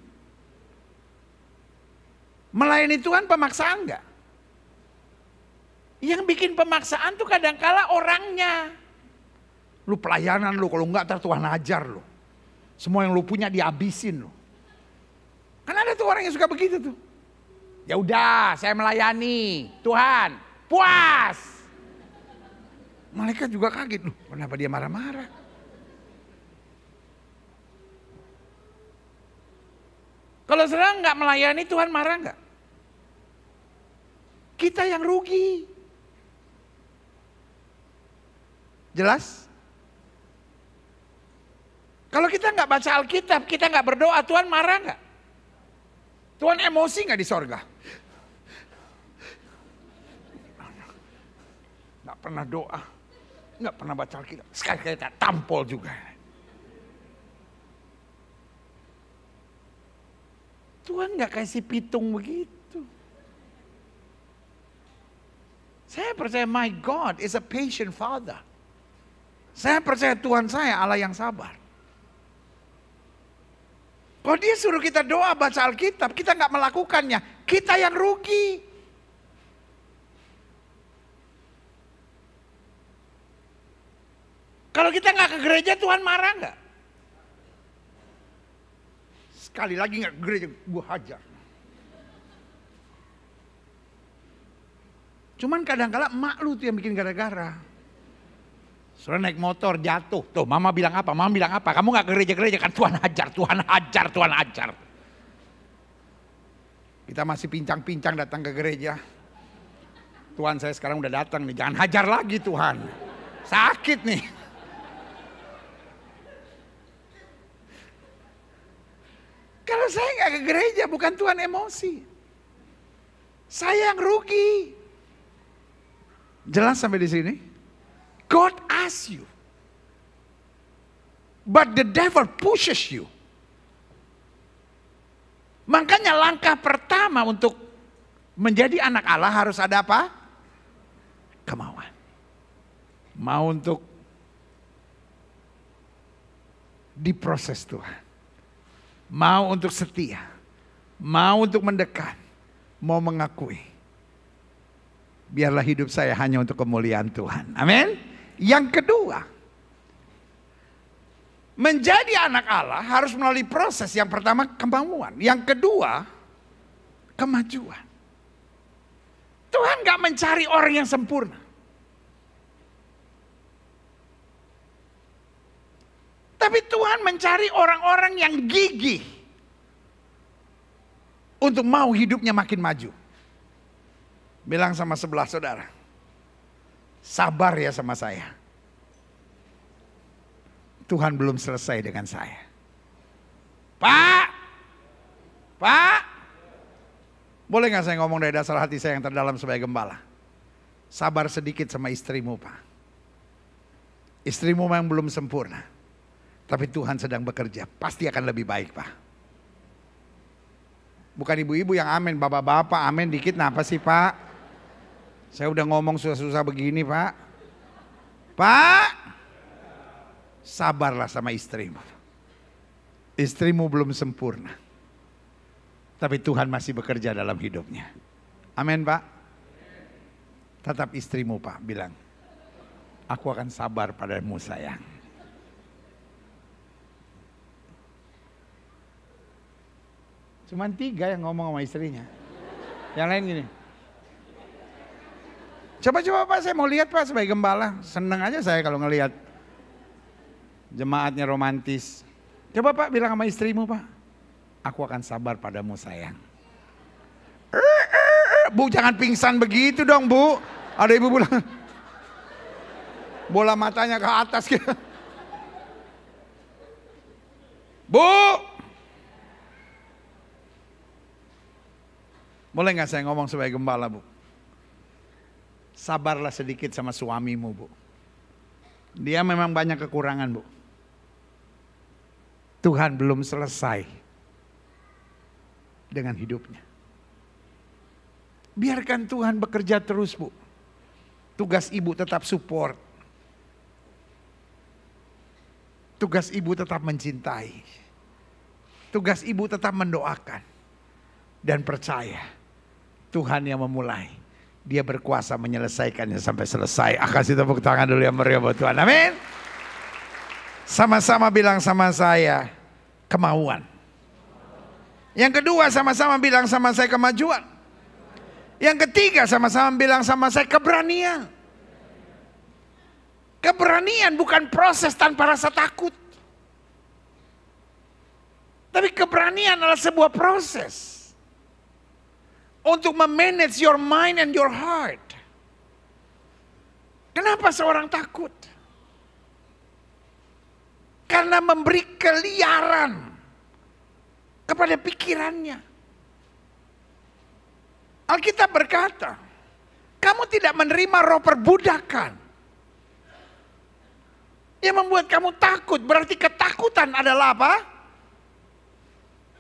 Melayani Tuhan pemaksaan enggak? Yang bikin pemaksaan tuh kadangkala orangnya. Lu pelayanan lu, kalau enggak ntar Tuhan ajar lu. Semua yang lu punya dihabisin lu. Kan ada tuh orang yang suka begitu tuh. Ya udah, saya melayani Tuhan, puas. Malaikat juga kaget, loh, kenapa dia marah-marah? Kalau saudara nggak melayani Tuhan marah nggak? Kita yang rugi. Jelas? Kalau kita nggak baca Alkitab, kita nggak berdoa, Tuhan marah nggak? Tuhan emosi nggak di sorga? Nggak pernah doa, nggak pernah baca Alkitab. Sekali-kali kita tampol juga. Tuhan nggak kasih pitung begitu. Saya percaya my God is a patient Father. Saya percaya Tuhan saya Allah yang sabar. Kalau dia suruh kita doa baca Alkitab, kita nggak melakukannya, kita yang rugi. Kalau kita nggak ke gereja, Tuhan marah nggak? Sekali lagi nggak ke gereja, gue hajar. Cuman kadang-kala emak lu tuh yang bikin gara-gara. Soalnya naik motor jatuh. Tuh mama bilang apa? Mama bilang apa? Kamu gak ke gereja-gereja kan Tuhan hajar, Tuhan hajar, Tuhan hajar. Kita masih pincang-pincang datang ke gereja. Tuhan saya sekarang udah datang nih, jangan hajar lagi Tuhan. Sakit nih. Kalau saya gak ke gereja bukan Tuhan emosi. Saya yang rugi. Jelas sampai di sini? God asks you. But the devil pushes you. Makanya langkah pertama untuk menjadi anak Allah harus ada apa? Kemauan. Mau untuk diproses Tuhan. Mau untuk setia. Mau untuk mendekat. Mau mengakui. Biarlah hidup saya hanya untuk kemuliaan Tuhan. Amin. Yang kedua, menjadi anak Allah harus melalui proses. Yang pertama kemauan. Yang kedua, kemajuan. Tuhan gak mencari orang yang sempurna. Tapi Tuhan mencari orang-orang yang gigih. Untuk mau hidupnya makin maju. Bilang sama sebelah saudara. Sabar ya sama saya. Tuhan belum selesai dengan saya. Pak. Boleh gak saya ngomong dari dasar hati saya yang terdalam sebagai gembala? Sabar sedikit sama istrimu Pak. Istrimu memang belum sempurna. Tapi Tuhan sedang bekerja. Pasti akan lebih baik Pak. Bukan ibu-ibu yang amin. Bapak-bapak amin dikit. Kenapa sih Pak? Saya udah ngomong susah-susah begini Pak. Pak. Sabarlah sama istrimu. Istrimu belum sempurna. Tapi Tuhan masih bekerja dalam hidupnya. Amin Pak. Tetap istrimu Pak bilang. Aku akan sabar padamu sayang. Cuman 3 yang ngomong sama istrinya. Yang lain gini. Coba-coba Pak, saya mau lihat Pak sebagai gembala. Seneng aja saya kalau ngelihat jemaatnya romantis. Coba Pak bilang sama istrimu Pak. Aku akan sabar padamu sayang. Bu jangan pingsan begitu dong Bu. Ada ibu bilang. Bola matanya ke atas gitu. Bu. Boleh gak saya ngomong sebagai gembala Bu? Sabarlah sedikit sama suamimu Bu. Dia memang banyak kekurangan Bu. Tuhan belum selesai dengan hidupnya. Biarkan Tuhan bekerja terus Bu. Tugas ibu tetap support. Tugas ibu tetap mencintai. Tugas ibu tetap mendoakan. Dan percaya. Tuhan yang memulai. Dia berkuasa menyelesaikannya sampai selesai. Kasih tepuk tangan dulu yang meriah buat Tuhan. Amin. Sama-sama bilang sama saya. Kemauan. Yang kedua sama-sama bilang sama saya kemajuan. Yang ketiga sama-sama bilang sama saya keberanian. Keberanian bukan proses tanpa rasa takut. Tapi keberanian adalah sebuah proses. Untuk memanage your mind and your heart. Kenapa seorang takut? Karena memberi keliaran kepada pikirannya. Alkitab berkata, kamu tidak menerima roh perbudakan. Yang membuat kamu takut, berarti ketakutan adalah apa?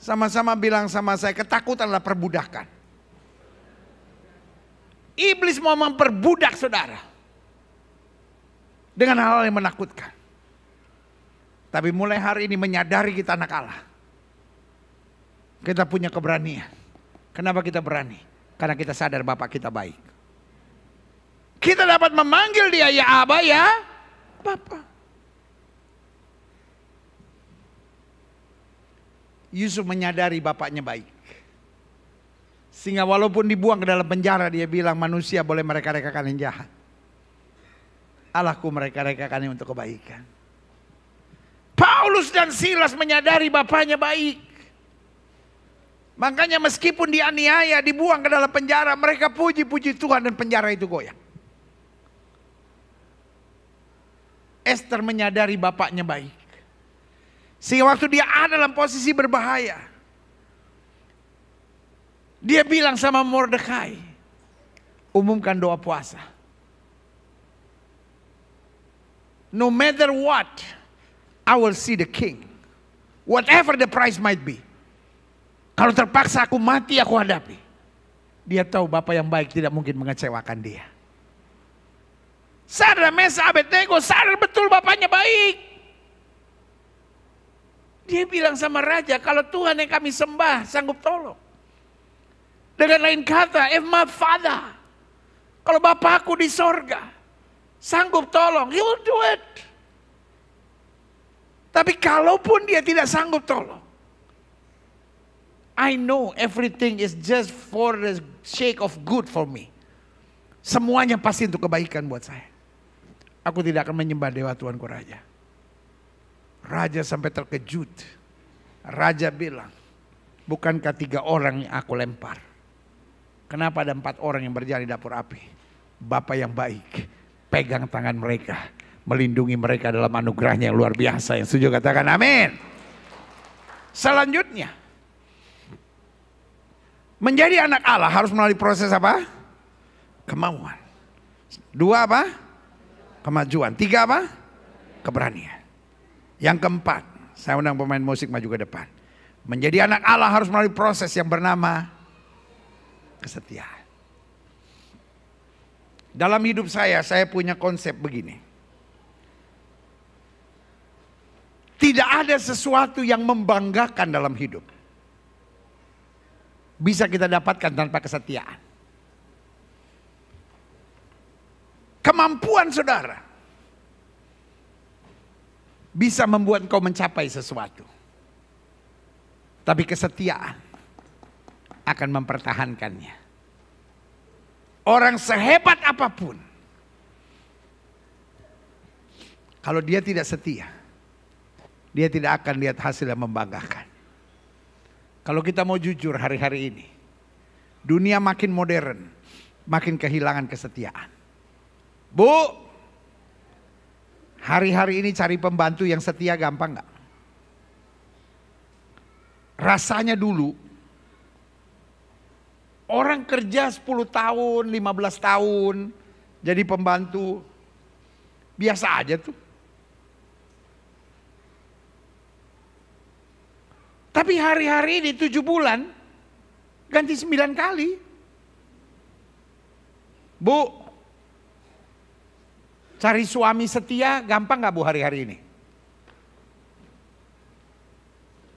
Sama-sama bilang sama saya, ketakutan adalah perbudakan. Iblis mau memperbudak saudara. Dengan hal-hal yang menakutkan. Tapi mulai hari ini menyadari kita anak Allah. Kita punya keberanian. Kenapa kita berani? Karena kita sadar Bapak kita baik. Kita dapat memanggil dia ya Aba ya Bapak. Yusuf menyadari bapaknya baik. Sehingga walaupun dibuang ke dalam penjara, dia bilang manusia boleh mereka-rekakan yang jahat, Allahku mereka-rekakannya untuk kebaikan. Paulus dan Silas menyadari bapaknya baik. Makanya meskipun dianiaya, dibuang ke dalam penjara, mereka puji-puji Tuhan dan penjara itu goyang. Esther menyadari bapaknya baik. Sehingga waktu dia ada dalam posisi berbahaya, dia bilang sama Mordekai, umumkan doa puasa. No matter what, I will see the king. Whatever the price might be. Kalau terpaksa aku mati, aku hadapi. Dia tahu Bapa yang baik tidak mungkin mengecewakan dia. Sadar Mesa Abednego, sadar betul bapaknya baik. Dia bilang sama raja, kalau Tuhan yang kami sembah sanggup tolong. Dengan lain kata, if my father, kalau Bapakku di sorga sanggup tolong, he will do it. Tapi kalaupun dia tidak sanggup tolong, I know everything is just for the sake of good for me. Semuanya pasti untuk kebaikan buat saya. Aku tidak akan menyembah dewa Tuanku Raja. Raja sampai terkejut. Raja bilang, bukankah 3 orang yang aku lempar? Kenapa ada 4 orang yang berjalan di dapur api? Bapa yang baik, pegang tangan mereka, melindungi mereka dalam anugerahnya yang luar biasa. Yang setuju katakan amin. Selanjutnya, menjadi anak Allah harus melalui proses apa? Kemauan. 2 apa? Kemajuan. 3 apa? Keberanian. Yang keempat, saya undang pemain musik maju ke depan. Menjadi anak Allah harus melalui proses yang bernama kesetiaan. Dalam hidup saya punya konsep begini. Tidak ada sesuatu yang membanggakan dalam hidup bisa kita dapatkan tanpa kesetiaan. Kemampuan saudara bisa membuat engkau mencapai sesuatu. Tapi kesetiaan akan mempertahankannya. Orang sehebat apapun, kalau dia tidak setia, dia tidak akan lihat hasil yang membanggakan. Kalau kita mau jujur hari-hari ini, dunia makin modern, makin kehilangan kesetiaan. Bu, hari-hari ini cari pembantu yang setia gampang gak? Rasanya dulu orang kerja 10 tahun, 15 tahun jadi pembantu biasa aja tuh. Tapi hari-hari ini 7 bulan ganti 9 kali. Bu, cari suami setia gampang gak bu hari-hari ini?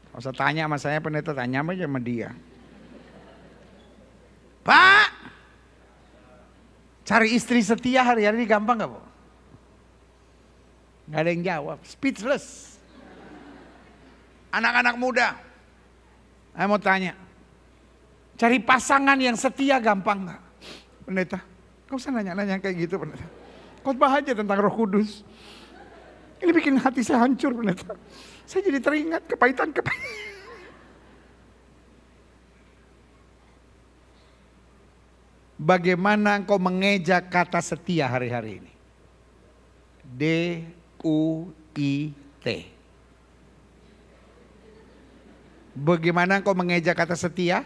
Gak usah tanya sama saya, pendeta, tanya aja sama dia. Pak, cari istri setia hari-hari ini gampang gak bu? Gak ada yang jawab, speechless. Anak-anak muda, saya mau tanya, cari pasangan yang setia gampang gak? Pendeta, gak usah nanya-nanya kayak gitu pendeta. Khotbah aja tentang Roh Kudus. Ini bikin hati saya hancur pendeta. Saya jadi teringat kepahitan. Bagaimana engkau mengeja kata setia hari-hari ini? D-U-I-T. Bagaimana engkau mengeja kata setia?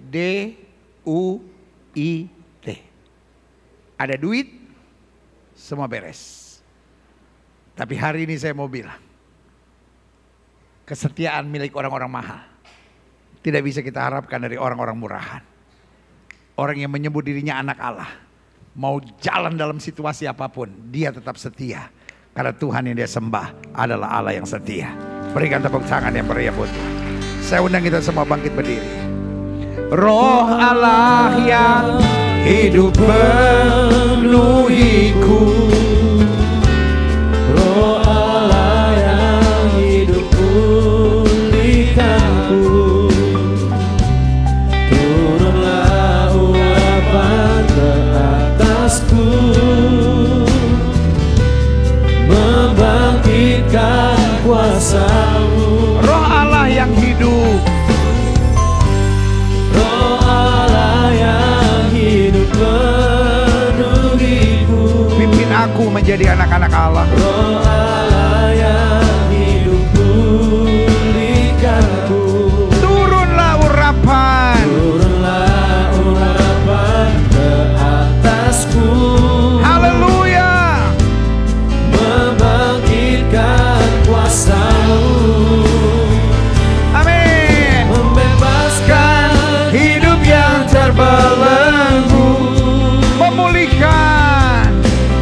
D-U-I-T. Ada duit, semua beres. Tapi hari ini saya mau bilang, kesetiaan milik orang-orang mahal tidak bisa kita harapkan dari orang-orang murahan. Orang yang menyebut dirinya anak Allah, mau jalan dalam situasi apapun, dia tetap setia. Karena Tuhan yang dia sembah adalah Allah yang setia. Berikan tepuk tangan yang meriah buat Tuhan. Saya undang kita semua bangkit berdiri. Roh Allah yang hidup penuhiku, Roh Allah yang hidup pulihkan kuasamu. Roh Allah yang hidup, Roh Allah yang hidup penuhiku. pimpin aku menjadi anak-anak Allah. Roh Allah yang hidup pulihkanku. Turunlah urapan, Turunlah urapan ke atasku. haleluya. Membangkitkan kuasamu. Amin. Membebaskan hidup yang terbelenggu.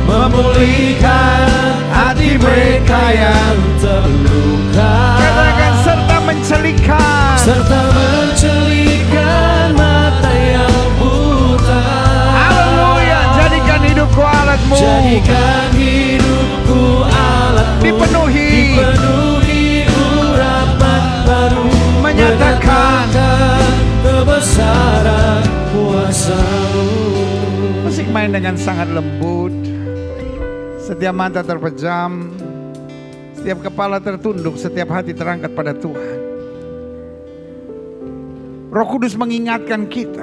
Memulihkan hati mereka yang terluka. Katakan serta mencelikan. Serta mencelikan mata yang buta. Haleluya. Jadikan hidupku alatmu. Jadikan hidupku alatmu. Dipenuhi urapan baru. Menyatakan kebesaran kuasamu. musik main dengan sangat lembut. Setiap mata terpejam, setiap kepala tertunduk, setiap hati terangkat pada Tuhan. Roh Kudus mengingatkan kita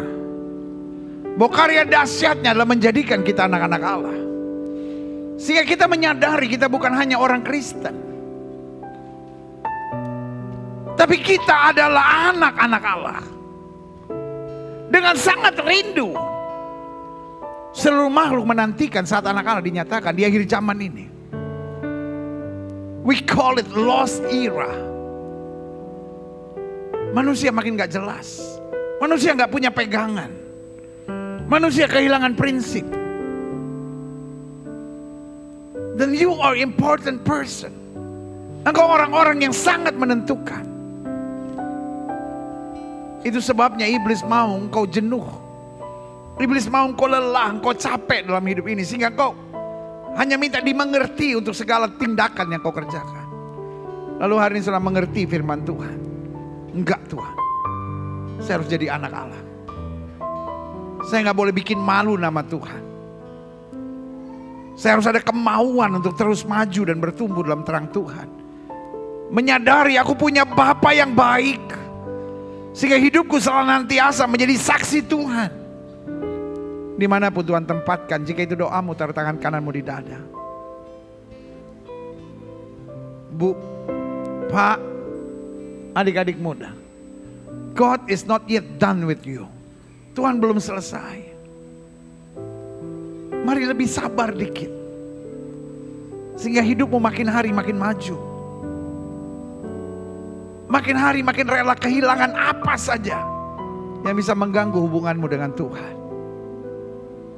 bahwa karya dahsyatnya adalah menjadikan kita anak-anak Allah. Sehingga kita menyadari kita bukan hanya orang Kristen, tapi kita adalah anak-anak Allah. Dengan sangat rindu, seluruh makhluk menantikan saat anak Allah dinyatakan di akhir zaman ini. We call it lost era. Manusia makin gak jelas. Manusia gak punya pegangan. Manusia kehilangan prinsip. Then you are important person. Engkau orang-orang yang sangat menentukan. Itu sebabnya iblis mau engkau jenuh. Iblis mau engkau lelah, engkau capek dalam hidup ini. Sehingga engkau hanya minta dimengerti untuk segala tindakan yang kau kerjakan. Lalu hari ini sudah mengerti firman Tuhan. Enggak Tuhan, saya harus jadi anak Allah. Saya gak boleh bikin malu nama Tuhan. Saya harus ada kemauan untuk terus maju dan bertumbuh dalam terang Tuhan. Menyadari aku punya Bapa yang baik. Sehingga hidupku senantiasa menjadi saksi Tuhan. Dimanapun Tuhan tempatkan, jika itu doamu, taruh tangan kananmu di dada. Bu, Pak, adik-adik muda, God is not yet done with you. Tuhan belum selesai. Mari lebih sabar dikit, sehingga hidupmu makin hari makin maju. Makin hari makin rela kehilangan apa saja yang bisa mengganggu hubunganmu dengan Tuhan.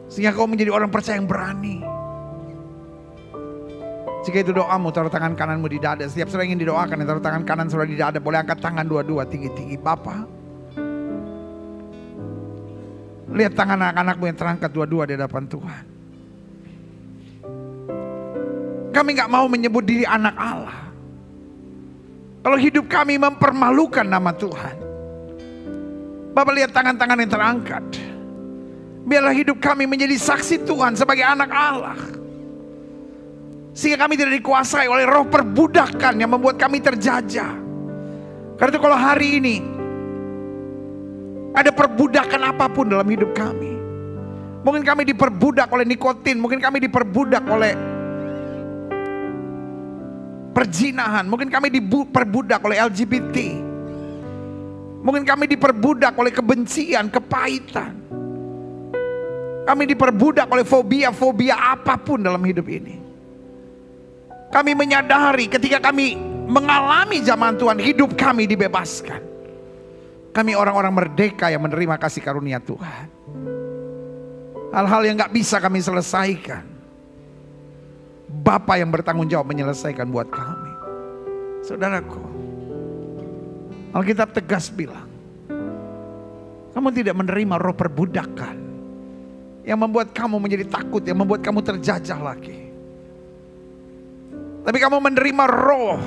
Sehingga kau menjadi orang percaya yang berani. Jika itu doamu, taruh tangan kananmu di dada. Setiap saudara ingin didoakan, taruh tangan kanan saudara di dada. Boleh angkat tangan dua-dua tinggi-tinggi. Bapa, lihat tangan anak-anakmu yang terangkat dua-dua di hadapan Tuhan. Kami gak mau menyebut diri anak Allah kalau hidup kami mempermalukan nama Tuhan. Bapak, lihat tangan-tangan yang terangkat. Biarlah hidup kami menjadi saksi Tuhan sebagai anak Allah. Sehingga kami tidak dikuasai oleh roh perbudakan yang membuat kami terjajah. Karena itu kalau hari ini ada perbudakan apapun dalam hidup kami. Mungkin kami diperbudak oleh nikotin. Mungkin kami diperbudak oleh perzinahan. Mungkin kami diperbudak oleh LGBT. Mungkin kami diperbudak oleh kebencian, kepahitan. Kami diperbudak oleh fobia-fobia apapun dalam hidup ini. Kami menyadari ketika kami mengalami zaman Tuhan, hidup kami dibebaskan. Kami orang-orang merdeka yang menerima kasih karunia Tuhan. Hal-hal yang gak bisa kami selesaikan, Bapa yang bertanggung jawab menyelesaikan buat kami. Saudaraku, Alkitab tegas bilang, kamu tidak menerima roh perbudakan yang membuat kamu menjadi takut, yang membuat kamu terjajah lagi. Tapi kamu menerima roh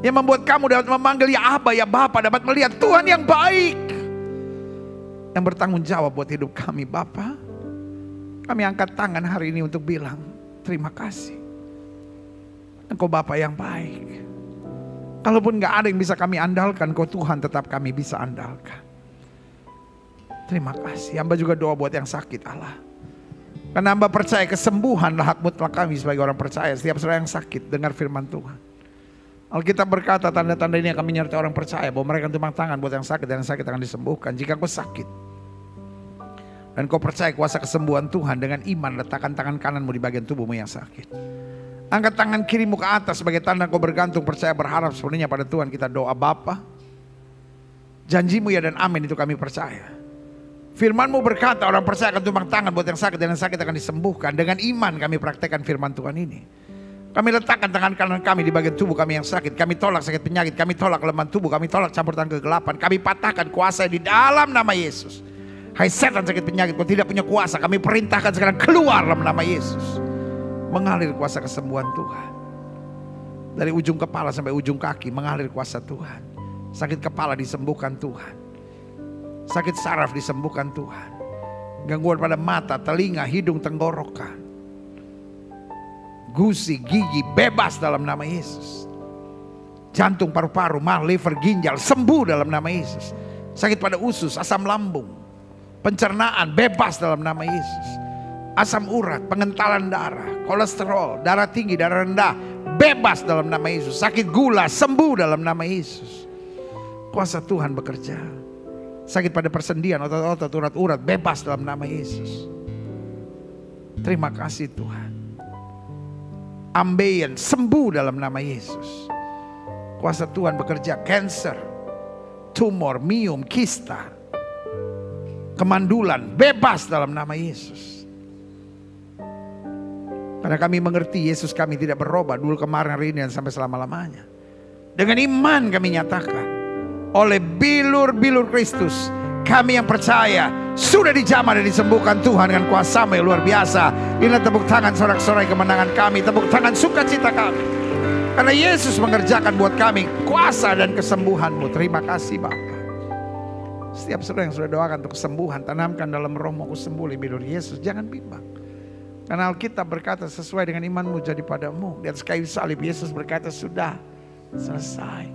yang membuat kamu dapat memanggil ya Aba, ya Bapa, dapat melihat Tuhan yang baik, yang bertanggung jawab buat hidup kami. Bapa, kami angkat tangan hari ini untuk bilang terima kasih. Engkau Bapa yang baik. Kalaupun gak ada yang bisa kami andalkan, Kau Tuhan tetap kami bisa andalkan. Terima kasih. Hamba juga doa buat yang sakit Allah. Karena hamba percaya kesembuhanlah hak mutlak kami sebagai orang percaya. Setiap saudara yang sakit dengar firman Tuhan. Alkitab berkata tanda-tanda ini akan menyertai orang percaya bahwa mereka tumpang tangan buat yang sakit dan yang sakit akan disembuhkan. Jika kau sakit dan kau percaya kuasa kesembuhan Tuhan, dengan iman letakkan tangan kananmu di bagian tubuhmu yang sakit. Angkat tangan kirimu ke atas sebagai tanda kau bergantung, percaya, berharap sepenuhnya pada Tuhan. Kita doa. Bapa, janjimu ya dan amin itu kami percaya. Firman-Mu berkata orang percaya akan tumpang tangan buat yang sakit dan yang sakit akan disembuhkan. Dengan iman kami praktekkan firman Tuhan ini. Kami letakkan tangan kanan kami di bagian tubuh kami yang sakit. Kami tolak sakit penyakit, kami tolak kelemahan tubuh, kami tolak campur tangan kegelapan. Kami patahkan kuasa di dalam nama Yesus. Hai setan sakit penyakit, kau tidak punya kuasa. Kami perintahkan sekarang keluar dalam nama Yesus. Mengalir kuasa kesembuhan Tuhan. Dari ujung kepala sampai ujung kaki mengalir kuasa Tuhan. Sakit kepala disembuhkan Tuhan. Sakit saraf disembuhkan Tuhan. Gangguan pada mata, telinga, hidung, tenggorokan, gusi, gigi bebas dalam nama Yesus. Jantung, paru-paru, mah, liver, ginjal sembuh dalam nama Yesus. Sakit pada usus, asam lambung, pencernaan bebas dalam nama Yesus. Asam urat, pengentalan darah, kolesterol, darah tinggi, darah rendah bebas dalam nama Yesus. Sakit gula sembuh dalam nama Yesus. Kuasa Tuhan bekerja. Sakit pada persendian, otot-otot, urat-urat bebas dalam nama Yesus. Terima kasih Tuhan. Ambeien sembuh dalam nama Yesus. Kuasa Tuhan bekerja. Cancer, tumor, miom, kista, kemandulan bebas dalam nama Yesus. Karena kami mengerti Yesus kami tidak berubah dulu, kemarin, hari ini dan sampai selama-lamanya. Dengan iman kami nyatakan, oleh bilur-bilur Kristus kami yang percaya sudah dijamah dan disembuhkan Tuhan dengan kuasa-Mu yang luar biasa. Inilah tepuk tangan sorak-sorai kemenangan kami, tepuk tangan sukacita kami. Karena Yesus mengerjakan buat kami kuasa dan kesembuhan-Mu. Terima kasih Bapa. Setiap saudara yang sudah doakan untuk kesembuhan, tanamkan dalam rohmu, aku sembuh lebih dari Yesus. Jangan bimbang. Karena Alkitab berkata sesuai dengan imanmu jadi padamu. Di atas kayu salib Yesus berkata sudah selesai.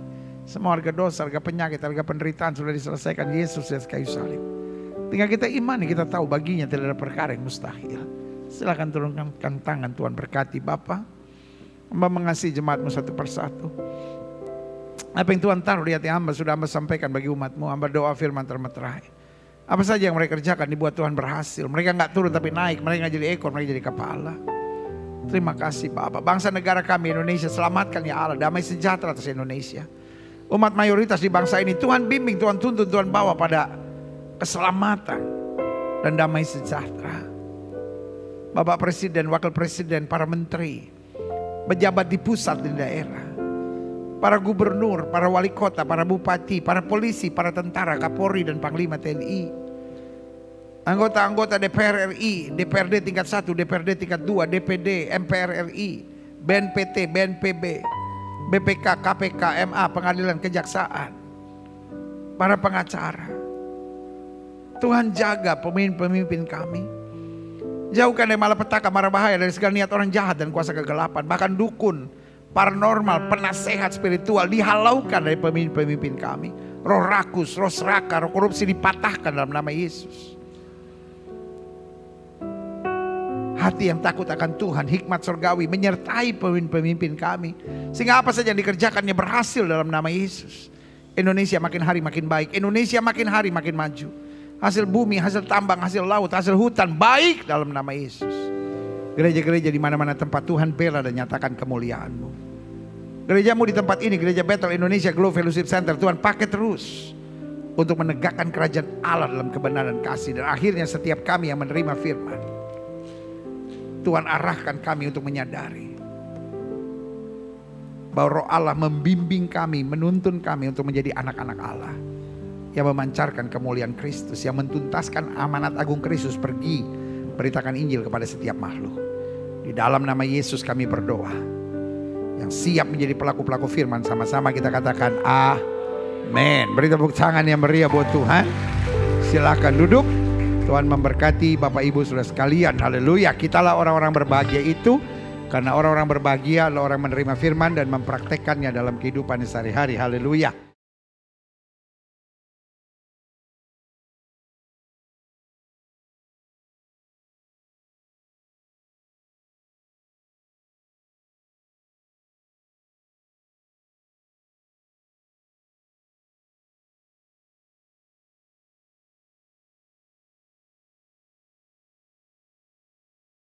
Semua harga dosa, harga penyakit, harga penderitaan sudah diselesaikan Yesus di atas kayu salib. Tinggal kita imani, kita tahu baginya tidak ada perkara yang mustahil. Silakan turunkan tangan, Tuhan berkati Bapa. Hamba mengasihi jemaat-Mu satu persatu. Apa yang Tuhan taruh di hati hamba sudah hamba sampaikan bagi umat-Mu. Hamba doa firman termeterai. Apa saja yang mereka kerjakan dibuat Tuhan berhasil. Mereka gak turun tapi naik, mereka gak jadi ekor, mereka jadi kepala. Terima kasih Bapak. Bangsa negara kami Indonesia selamatkan ya Allah. Damai sejahtera atas Indonesia. Umat mayoritas di bangsa ini Tuhan bimbing, Tuhan tuntun, Tuhan bawa pada keselamatan dan damai sejahtera. Bapak Presiden, Wakil Presiden, para menteri, pejabat di pusat dan daerah, para gubernur, para wali kota, para bupati, para polisi, para tentara, Kapolri dan Panglima TNI, anggota-anggota DPR RI, DPRD tingkat 1, DPRD tingkat 2, DPD, MPR RI, BNPT, BNPB, BPK, KPK, MA, pengadilan, kejaksaan, para pengacara. Tuhan jaga pemimpin-pemimpin kami. Jauhkan dari malapetaka, mara bahaya, dari segala niat orang jahat dan kuasa kegelapan. Bahkan dukun, paranormal, penasehat spiritual dihalaukan dari pemimpin-pemimpin kami. Roh rakus, roh serakah, roh korupsi dipatahkan dalam nama Yesus. Hati yang takut akan Tuhan, hikmat surgawi menyertai pemimpin-pemimpin kami. Sehingga apa saja yang dikerjakannya berhasil dalam nama Yesus. Indonesia makin hari makin baik. Indonesia makin hari makin maju. Hasil bumi, hasil tambang, hasil laut, hasil hutan baik dalam nama Yesus. Gereja-gereja di mana-mana tempat Tuhan bela dan nyatakan kemuliaan-Mu. Gerejamu di tempat ini, Gereja Bethel Indonesia Glow Fellowship Center, Tuhan pakai terus untuk menegakkan kerajaan Allah dalam kebenaran dan kasih. Dan akhirnya setiap kami yang menerima firman, Tuhan arahkan kami untuk menyadari bahwa Roh Allah membimbing kami, menuntun kami untuk menjadi anak-anak Allah yang memancarkan kemuliaan Kristus, yang mentuntaskan amanat agung Kristus, pergi beritakan Injil kepada setiap makhluk. Di dalam nama Yesus kami berdoa. Yang siap menjadi pelaku-pelaku firman, sama-sama kita katakan amin. Beri tepuk tangan yang meriah buat Tuhan. Silakan duduk. Tuhan memberkati Bapak Ibu Saudara sekalian. Haleluya. Kitalah orang-orang berbahagia itu Karena orang-orang berbahagia adalah orang menerima firman dan mempraktekkannya dalam kehidupan sehari-hari. Haleluya.